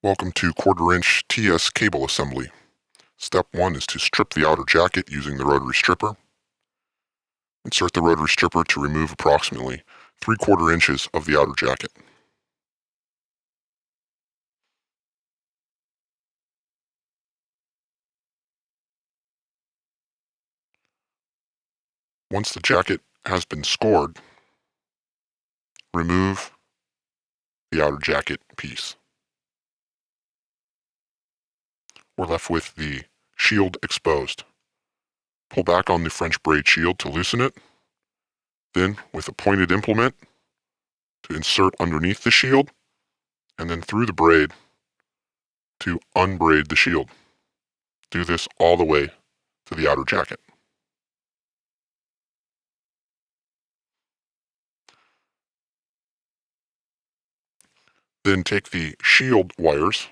Welcome to quarter-inch TS cable assembly. Step 1 is to strip the outer jacket using the rotary stripper. Insert the rotary stripper to remove approximately 3/4 inches of the outer jacket. Once the jacket has been scored, remove the outer jacket piece. We're left with the shield exposed. Pull back on the French braid shield to loosen it. Then, with a pointed implement, to insert underneath the shield, and then through the braid to unbraid the shield. Do this all the way to the outer jacket. Then take the shield wires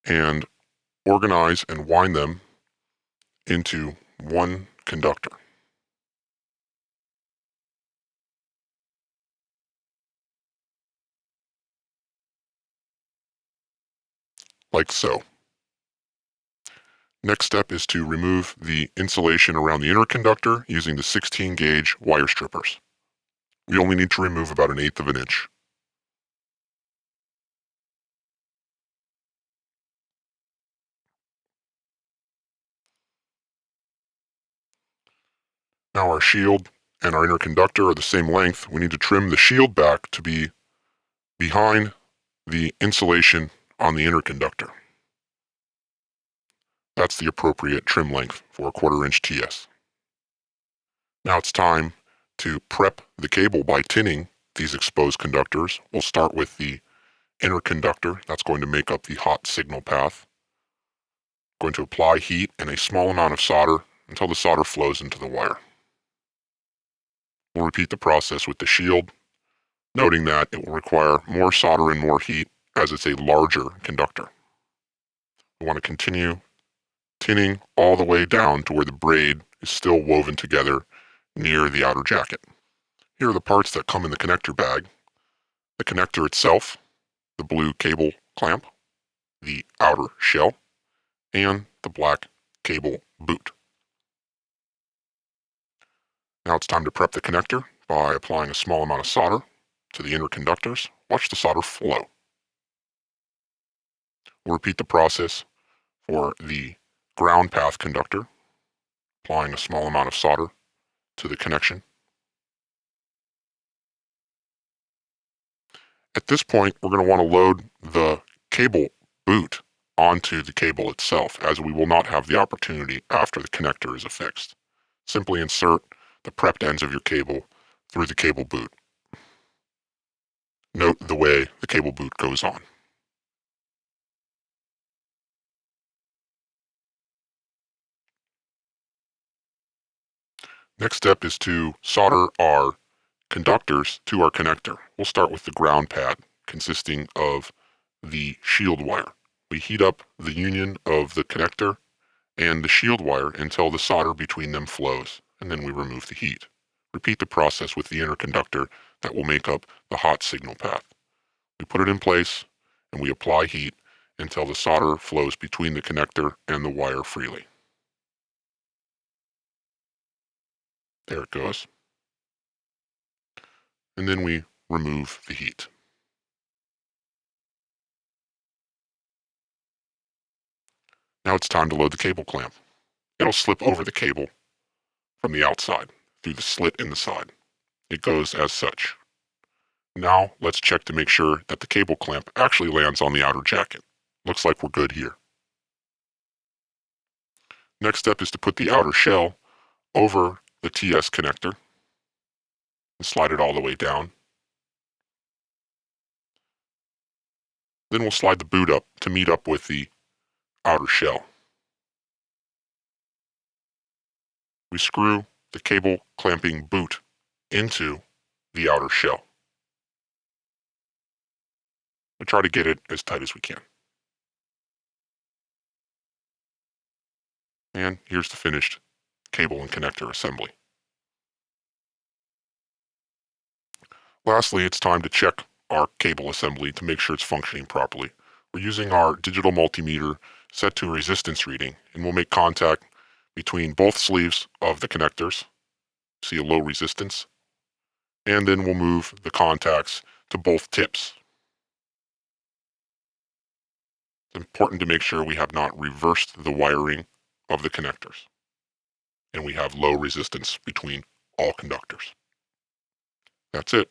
and organize and wind them into one conductor. Like so. Next step is to remove the insulation around the inner conductor using the 16 gauge wire strippers. We only need to remove about 1/8 of an inch. Now our shield and our inner conductor are the same length. We need to trim the shield back to be behind the insulation on the inner conductor. That's the appropriate trim length for a 1/4 inch TS. Now it's time to prep the cable by tinning these exposed conductors. We'll start with the inner conductor. That's going to make up the hot signal path. Going to apply heat and a small amount of solder until the solder flows into the wire. We'll repeat the process with the shield, noting that it will require more solder and more heat as it's a larger conductor. We want to continue tinning all the way down to where the braid is still woven together near the outer jacket. Here are the parts that come in the connector bag. The connector itself, the blue cable clamp, the outer shell, and the black cable boot. Now it's time to prep the connector by applying a small amount of solder to the inner conductors. Watch the solder flow. We'll repeat the process for the ground path conductor, applying a small amount of solder to the connection. At this point, we're going to want to load the cable boot onto the cable itself, as we will not have the opportunity after the connector is affixed. Simply insert the prepped ends of your cable through the cable boot. Note the way the cable boot goes on. Next step is to solder our conductors to our connector. We'll start with the ground pad, consisting of the shield wire. We heat up the union of the connector and the shield wire until the solder between them flows, and then we remove the heat. Repeat the process with the inner conductor that will make up the hot signal path. We put it in place and we apply heat until the solder flows between the connector and the wire freely. There it goes. And then we remove the heat. Now it's time to load the cable clamp. It'll slip over the cable from the outside through the slit in the side. It goes as such. Now let's check to make sure that the cable clamp actually lands on the outer jacket. Looks like we're good here. Next step is to put the outer shell over the TS connector and slide it all the way down. Then we'll slide the boot up to meet up with the outer shell. We screw the cable clamping boot into the outer shell. We try to get it as tight as we can. And here's the finished cable and connector assembly. Lastly, it's time to check our cable assembly to make sure it's functioning properly. We're using our digital multimeter set to a resistance reading, and we'll make contact between both sleeves of the connectors, see a low resistance, and then we'll move the contacts to both tips. It's important to make sure we have not reversed the wiring of the connectors, and we have low resistance between all conductors. That's it.